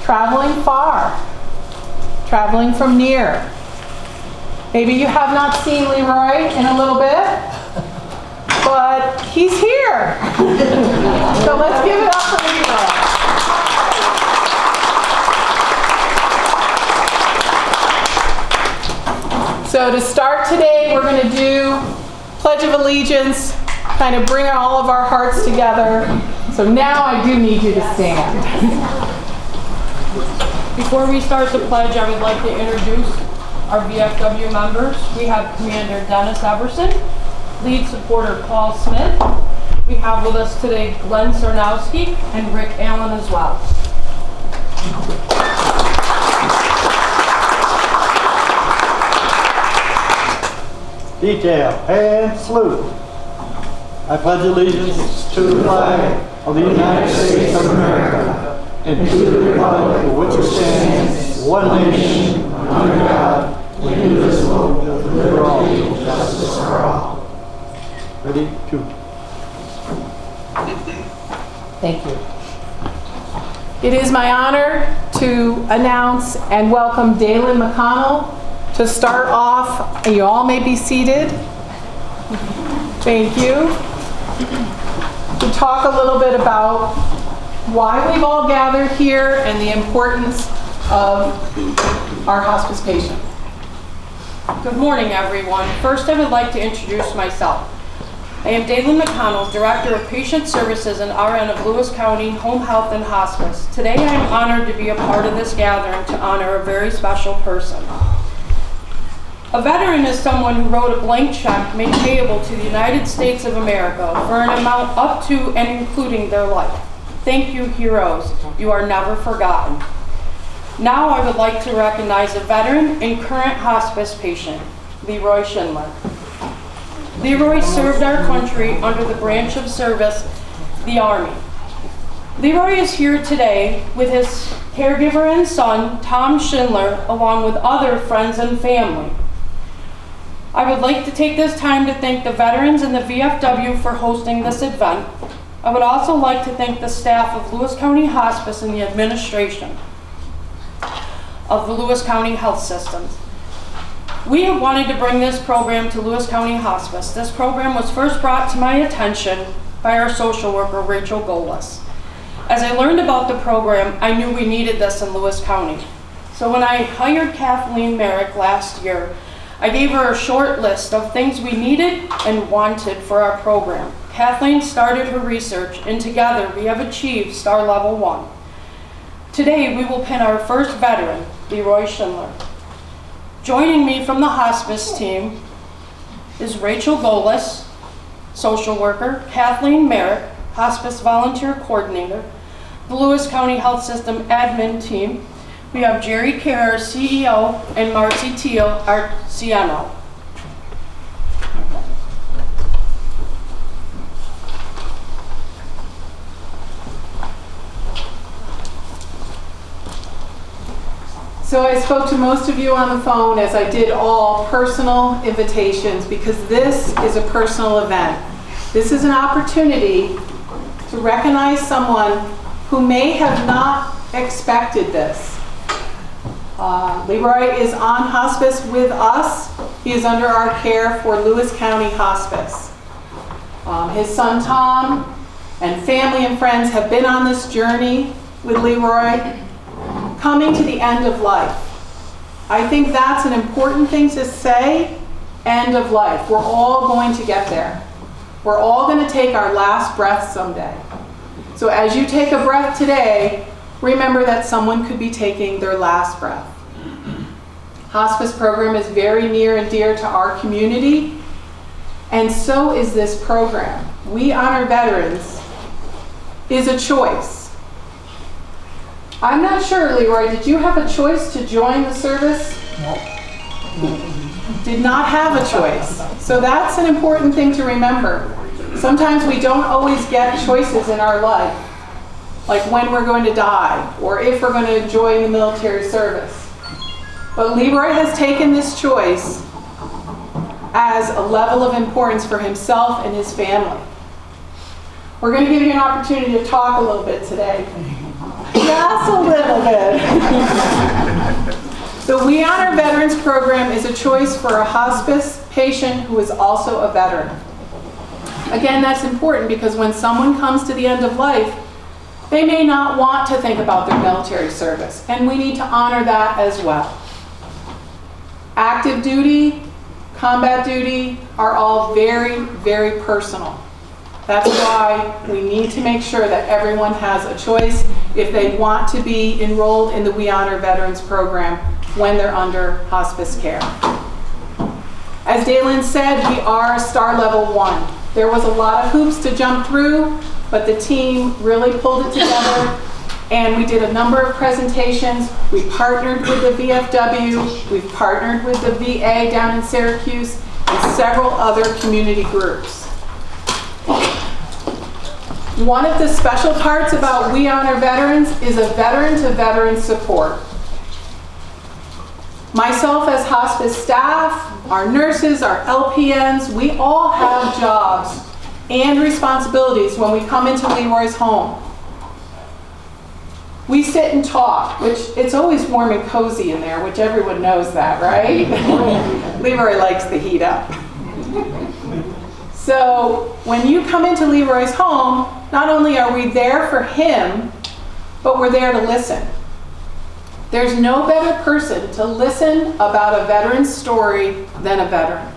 traveling far, traveling from near. Maybe you have not seen Leroy in a little bit, but he's here. So let's give it up for Leroy. So to start today, we're going to do Pledge of Allegiance, kind of bring all of our hearts together. So now I do need you to stand. Before we start the pledge, I would like to introduce our VFW members. We have Commander Dennis Everson, lead supporter Paul Smith. We have with us today Glenn Sarnowski and Rick Allen as well. Detail and salute. I pledge allegiance to the flag of the United States of America and to the republic for which it stands, one nation, under God, indivisible, with liberty and justice for all. Ready? Two. Thank you. It is my honor to announce and welcome Dalen McConnell to start off, and you all may be seated. Thank you. To talk a little bit about why we've all gathered here and the importance of our hospice patient. Good morning, everyone. First, I would like to introduce myself. I am Dalen McConnell, Director of Patient Services and RN of Lewis County Home Health and Hospice. Today, I am honored to be a part of this gathering to honor a very special person. A veteran is someone who wrote a blank check made payable to the United States of America for an amount up to and including their life. Thank you, heroes. You are never forgotten. Now I would like to recognize a veteran and current hospice patient, Leroy Schindler. Leroy served our country under the branch of service, the Army. Leroy is here today with his caregiver and son, Tom Schindler, along with other friends and family. I would like to take this time to thank the veterans and the VFW for hosting this event. I would also like to thank the staff of Lewis County Hospice and the administration of the Lewis County Health Systems. We have wanted to bring this program to Lewis County Hospice. This program was first brought to my attention by our social worker, Rachel Golis. As I learned about the program, I knew we needed this in Lewis County. So when I hired Kathleen Merrick last year, I gave her a short list of things we needed and wanted for our program. Kathleen started her research, and together we have achieved Star Level 1. Today we will pin our first veteran, Leroy Schindler. Joining me from the hospice team is Rachel Golis, social worker, Kathleen Merrick, hospice volunteer coordinator, the Lewis County Health System admin team. We have Jerry Kerr, our CEO, and Marcy Teal, our CMO. So I spoke to most of you on the phone, as I did all personal invitations, because this is a personal event. This is an opportunity to recognize someone who may have not expected this. Leroy is on hospice with us. He is under our care for Lewis County Hospice. His son Tom and family and friends have been on this journey with Leroy, coming to the end of life. I think that's an important thing to say, end of life. We're all going to get there. We're all going to take our last breath someday. So as you take a breath today, remember that someone could be taking their last breath. Hospice program is very near and dear to our community, and so is this program. We Honor Veterans is a choice. I'm not sure, Leroy, did you have a choice to join the service? No. Did not have a choice. So that's an important thing to remember. Sometimes we don't always get choices in our life, like when we're going to die or if we're going to join the military service. But Leroy has taken this choice as a level of importance for himself and his family. We're going to give you an opportunity to talk a little bit today. Just a little bit. The We Honor Veterans program is a choice for a hospice patient who is also a veteran. Again, that's important because when someone comes to the end of life, they may not want to think about their military service, and we need to honor that as well. Active duty, combat duty are all very, very personal. That's why we need to make sure that everyone has a choice if they want to be enrolled in the We Honor Veterans program when they're under hospice care. As Dalen said, we are Star Level 1. There was a lot of hoops to jump through, but the team really pulled it together, and we did a number of presentations. We partnered with the VFW, we've partnered with the VA down in Syracuse, and several other community groups. One of the special parts about We Honor Veterans is a veteran-to-veteran support. Myself as hospice staff, our nurses, our LPNs, we all have jobs and responsibilities when we come into Leroy's home. We sit and talk, which it's always warm and cozy in there, which everyone knows that, right? Leroy likes the heat up. So when you come into Leroy's home, not only are we there for him, but we're there to listen. There's no better person to listen about a veteran's story than a veteran.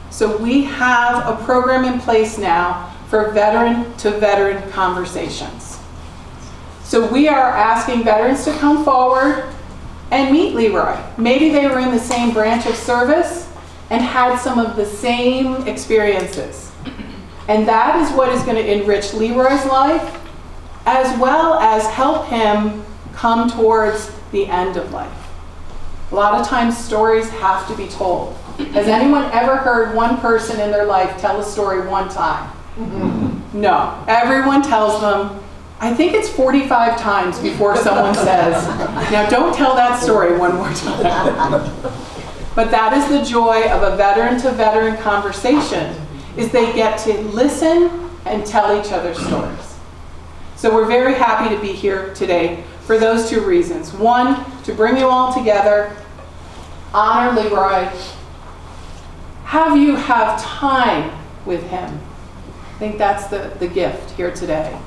So we have a program in place now for veteran-to-veteran conversations. So we are asking veterans to come forward and meet Leroy. Maybe they were in the same branch of service and had some of the same experiences. And that is what is going to enrich Leroy's life, as well as help him come towards the end of life. A lot of times stories have to be told. Has anyone ever heard one person in their life tell a story one time? No. Everyone tells them, I think it's 45 times before someone says, now don't tell that story one more time. But that is the joy of a veteran-to-veteran conversation, is they get to listen and tell each other stories. So we're very happy to be here today for those two reasons. One, to bring you all together, honor Leroy, have you have time with him. I think that's the gift here today.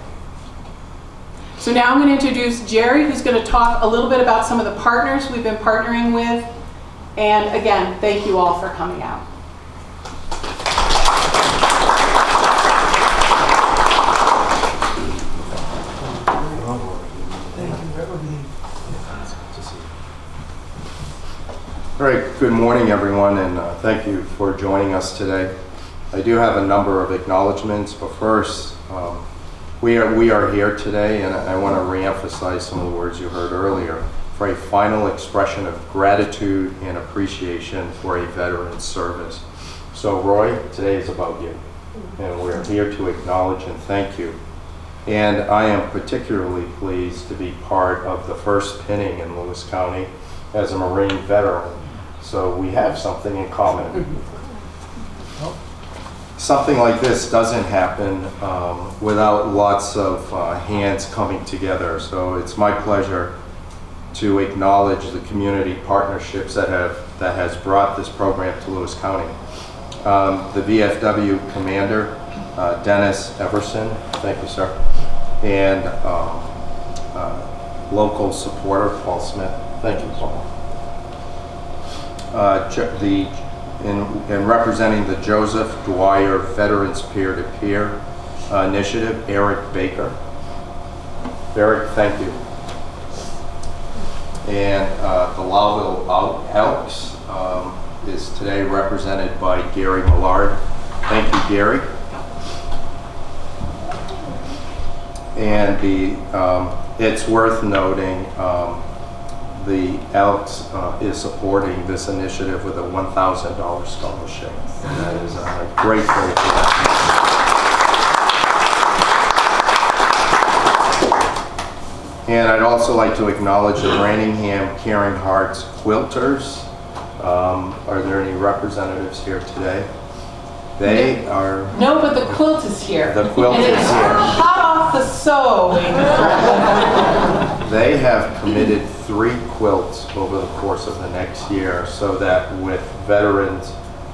So now I'm going to introduce Jerry, who's going to talk a little bit about some of the partners we've been partnering with. And again, thank you all for coming out. All right, good morning everyone, and thank you for joining us today. I do have a number of acknowledgments, but first, we are here today, and I want to reemphasize some of the words you heard earlier, for a final expression of gratitude and appreciation for a veteran's service. So Roy, today is about you, and we're here to acknowledge and thank you. And I am particularly pleased to be part of the first pinning in Lewis County as a Marine veteran. So we have something in common. Something like this doesn't happen without lots of hands coming together. So it's my pleasure to acknowledge the community partnerships that has brought this program to Lewis County. The VFW commander, Dennis Everson, thank you, sir, and local supporter, Paul Smith, thank you, Paul. In representing the Joseph Dwyer Veterans Peer-to-Peer Initiative, Eric Baker. Eric, thank you. And the Lowville Elks is today represented by Gary Millard. Thank you, Gary. And it's worth noting the Elks is supporting this initiative with a $1,000 scholarship. And that is grateful for that. And I'd also like to acknowledge the Branningham Caring Hearts Quilters. Are there any representatives here today? They are... No, but the quilt is here. The quilt is here. Hot off Stop the sewing. They have committed 3 quilts over the course of the next year so that with veterans,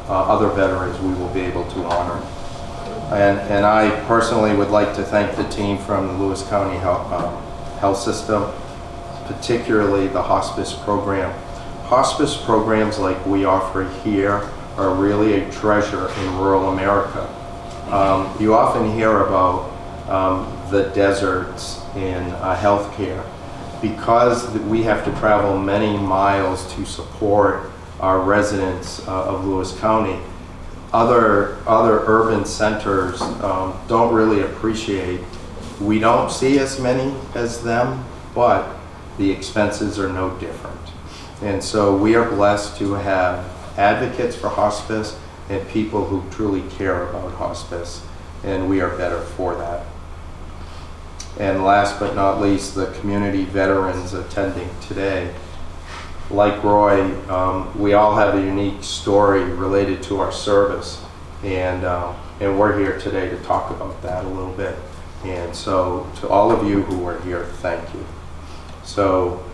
other veterans, we will be able to honor. And I personally would like to thank the team from the Lewis County Health System, particularly the hospice program. Hospice programs like we offer here are really a treasure in rural America. You often hear about the deserts in healthcare. Because we have to travel many miles to support our residents of Lewis County, other urban centers don't really appreciate. We don't see as many as them, but the expenses are no different. And so we are blessed to have advocates for hospice and people who truly care about hospice, and we are better for that. And last but not least, the community veterans attending today. Like Roy, we all have a unique story related to our service, and we're here today to talk about that a little bit. And so to all of you who are here, thank you. So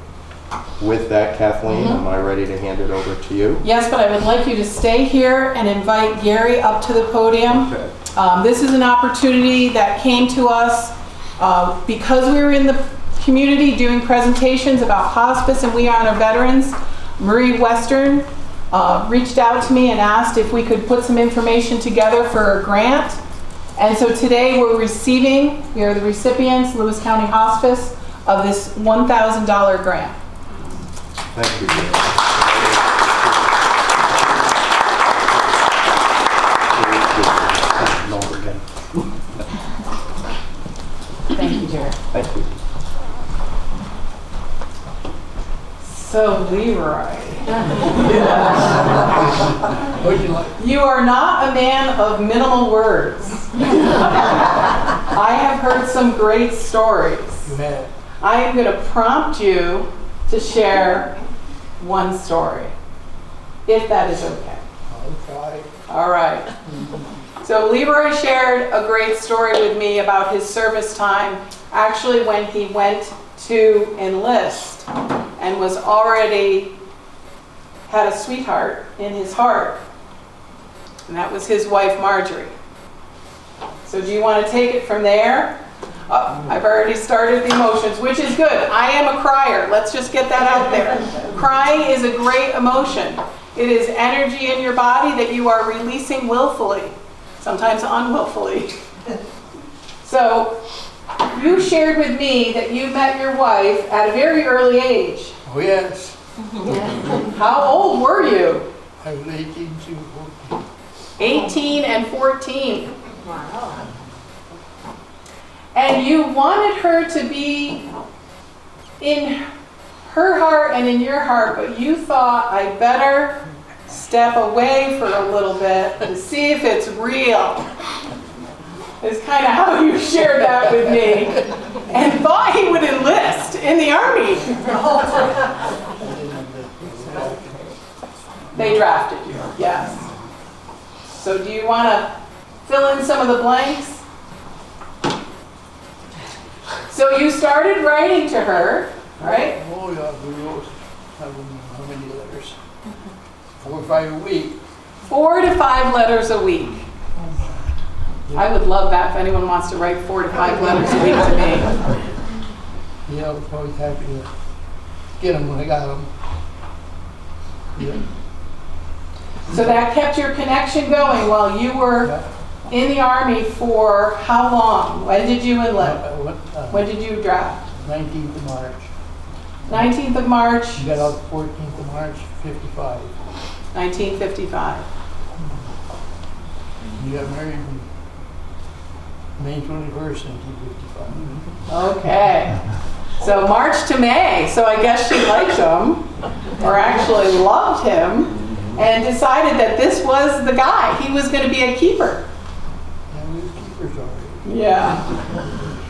with that, Kathleen, am I ready to hand it over to you? Yes, but I would like you to stay here and invite Gary up to the podium. Okay. This is an opportunity that came to us because we were in the community doing presentations about hospice and we honor veterans. Marie Western reached out to me and asked if we could put some information together for a grant. And so today we are the recipients, Lewis County Hospice, of this $1,000 grant. Thank you. Thank you, Jared. Thank you. So, Leroy, you are not a man of minimal words. I have heard some great stories. I am going to prompt you to share one story, if that is okay. Okay. All right. So Leroy shared a great story with me about his service time, actually when he went to enlist and was already had a sweetheart in his heart, and that was his wife Marjorie. So do you want to take it from there? Oh, I've already started the emotions, which is good. I am a crier. Let's just get that out there. Crying is a great emotion. It is energy in your body that you are releasing willfully, sometimes unwillfully. So you shared with me that you met your wife at a very early age. Oh, yes. How old were you? I was 18 to 14. 18 and 14. Wow. And you wanted her to be in her heart and in your heart, but you thought, I better step away for a little bit to see if it's real. Is kind of how you shared that with me. And thought he would enlist in the Army. They drafted you, yes. So do you want to fill in some of the blanks? So you started writing to her, right? Oh, yeah, we wrote, I don't know how many letters. 4 or 5 a week. 4 to 5 letters a week. I would love that if anyone wants to write 4 to 5 letters a week to me. Yeah, I was always happy to get them when I got them. Yeah. So that kept your connection going while you were in the Army for how long? When did you enlist? When did you draft? 19th of March. 19th of March. You got out 14th of March, 55. 1955. You got married May 21st, 1955. Okay. So March to May. So I guess she liked him, or actually loved him, and decided that this was the guy. He was going to be a keeper. Yeah, we were keepers already. Yeah.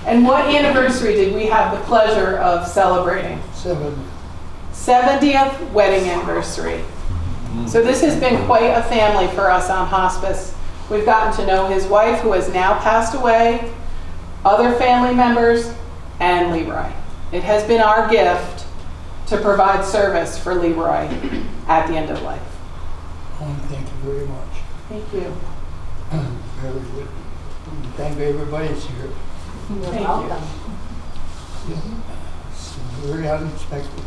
And what anniversary did we have the pleasure of celebrating? 70th wedding anniversary. So this has been quite a family for us on hospice. We've gotten to know his wife, who has now passed away. other family members, and Leroy. It has been our gift to provide service for Leroy at the end of life. Thank you very much. Thank you. Very good. Thank everybody that's here. Thank you. It's very unexpected.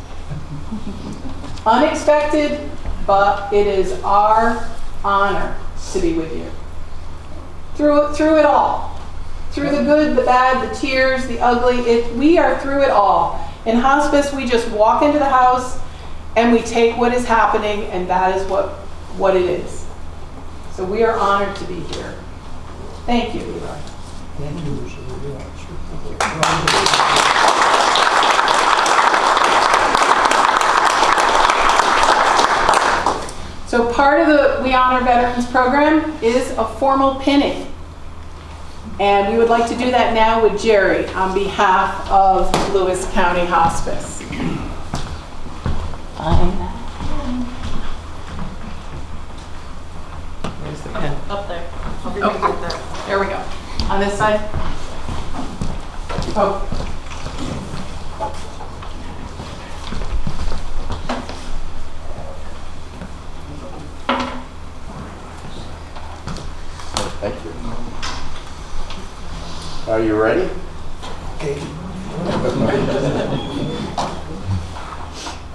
Unexpected, but it is our honor to be with you. Through it all. Through the good, the bad, the tears, the ugly, we are through it all. In hospice, we just walk into the house and we take what is happening, and that is what it is. So we are honored to be here. Thank you, Leroy. Thank you so very much. So part of the We Honor Veterans program is a formal pinning. And we would like to do that now with Jerry on behalf of Lewis County Hospice. Where's the pen? Up there. Oh, there we go. On this side? Oh. Thank you. Are you ready? Okay.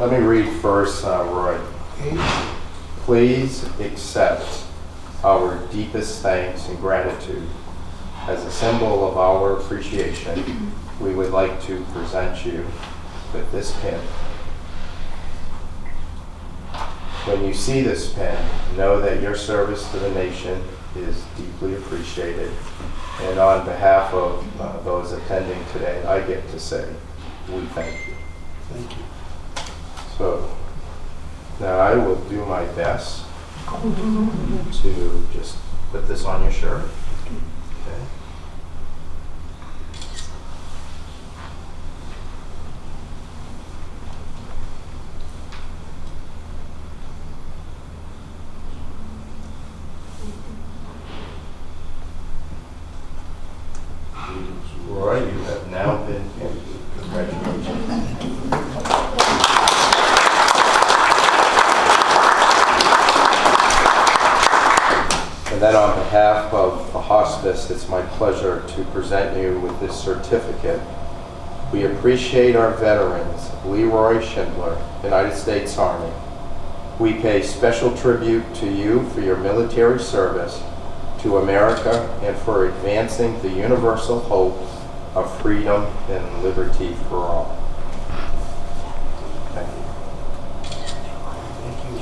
Let me read first, Roy. Okay. Please accept our deepest thanks and gratitude. As a symbol of our appreciation, we would like to present you with this pin. When you see this pin, know that your service to the nation is deeply appreciated. And on behalf of those attending today, I get to say, we thank you. Thank you. So now I will do my best to just put this on your shirt. Okay. Roy, you have now been pinned. Congratulations. And then on behalf of the hospice, it's my pleasure to present you with this certificate. We appreciate our veterans, Leroy Schindler, United States Army. We pay special tribute to you for your military service to America and for advancing the universal hope of freedom and liberty for all. Thank you. Thank you.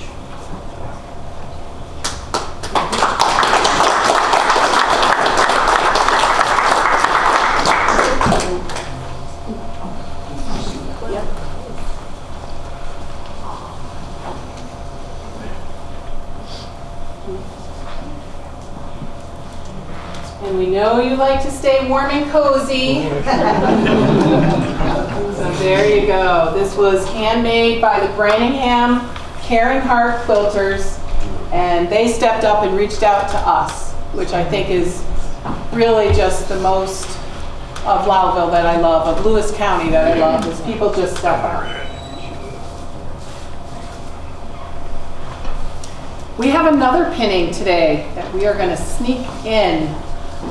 And we know you like to stay warm and cozy. So there you go. This was handmade by the Branningham Caring Heart Quilters, and they stepped up and reached out to us, which I think is really just the most of Lowville that I love, of Lewis County that I love, is people just step up. We have another pinning today that we are going to sneak in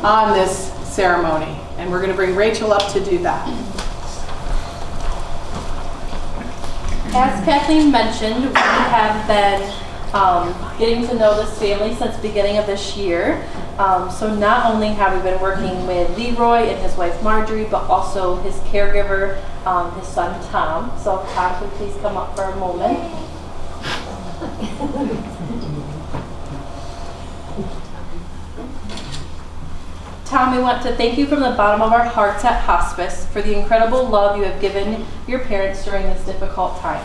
on this ceremony, and we're going to bring Rachel up to do that. As Kathleen mentioned, we have been getting to know this family since the beginning of this year. So not only have we been working with Leroy and his wife Marjorie, but also his caregiver, his son Tom. So Tom, would please come up for a moment. Tom, we want to thank you from the bottom of our hearts at Hospice for the incredible love you have given your parents during this difficult time.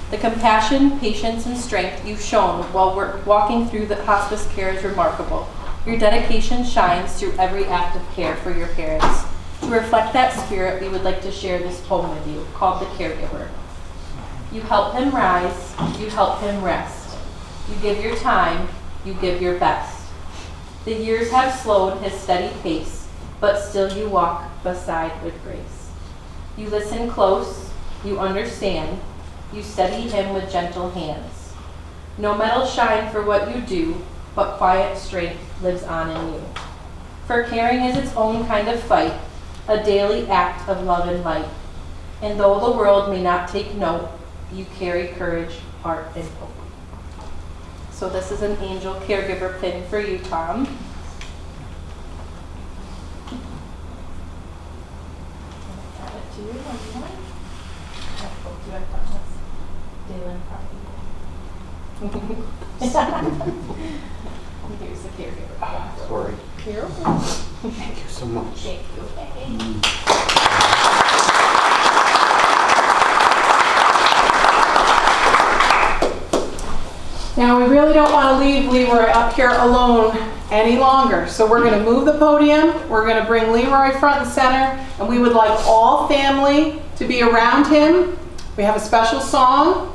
The compassion, patience, and strength you've shown while walking through the hospice care is remarkable. Your dedication shines through every act of care for your parents. To reflect that spirit, we would like to share this poem with you, called The Caregiver. You help him rise, you help him rest. You give your time, you give your best. The years have slowed his steady pace, but still you walk beside with grace. You listen close, you understand, you steady him with gentle hands. No metal shine for what you do, but quiet strength lives on in you. For caring is its own kind of fight, a daily act of love and light. And though the world may not take note, you carry courage, heart, and hope. So this is an angel caregiver pin for you, Tom. Add it to you when you want. I hope you have done this. Dalen probably. Here's the caregiver. Sorry. You're okay. Thank you so much. Thank you. Now, we really don't want to leave Leroy up here alone any longer. So we're going to move the podium. We're going to bring Leroy front and center. And we would like all family to be around him. We have a special song.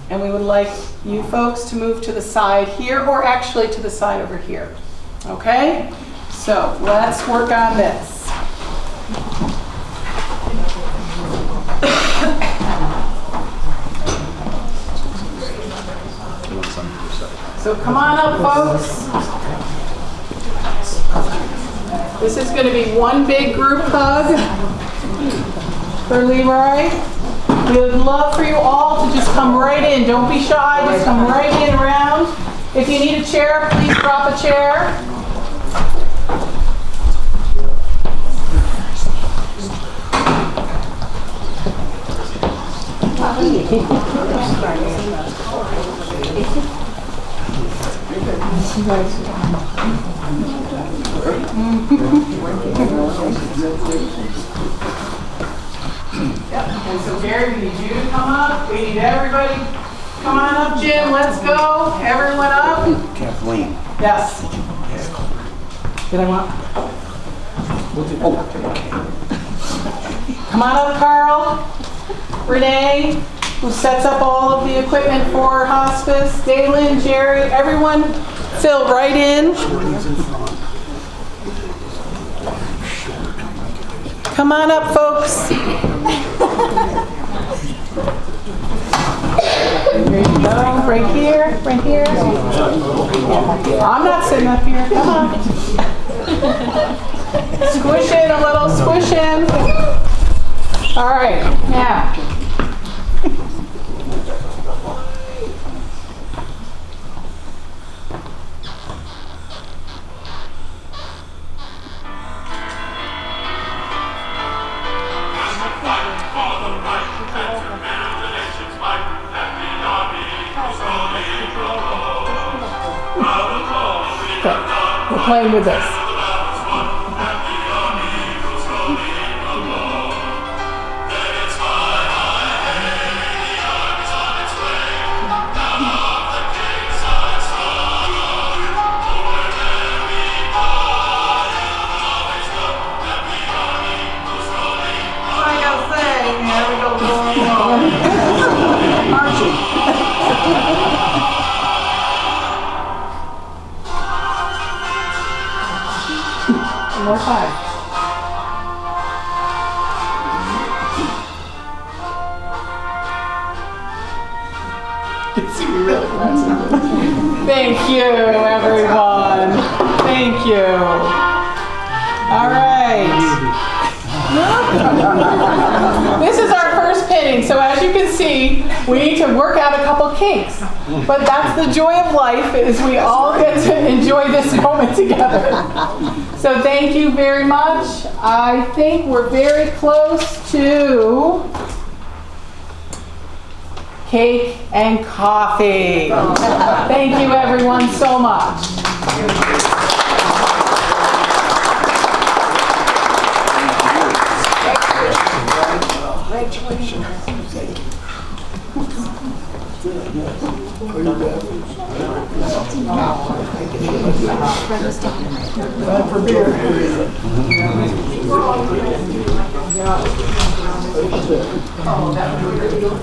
And we would like you folks to move to the side here, or actually to the side over here. Okay? So let's work on this. So come on up, folks. This is going to be one big group hug for Leroy. We would love for you all to just come right in. Don't be shy. Just come right in around. If you need a chair, please drop a chair. And so Gary, we need you to come up. We need everybody. Come on up, Jim. Let's go. Everyone up. Kathleen. Yes. Did I want? Come on up, Carl. Renee, who sets up all of the equipment for hospice. Dalen, Jerry, everyone fill right in. Come on up, folks. There you go. Right here. Right here. I'm not sitting up here. Come on. Squish in a little. Squish in. All right. Now. We're playing with this. More time. Thank you, everyone. Thank you. All right. This is our first pinning, so as you can see, we need to work out a couple kinks. But that's the joy of life, is we all get to enjoy this moment together. So thank you very much. I think we're very close to cake and coffee. Thank you everyone so much. For beer. Oh, that would be really good.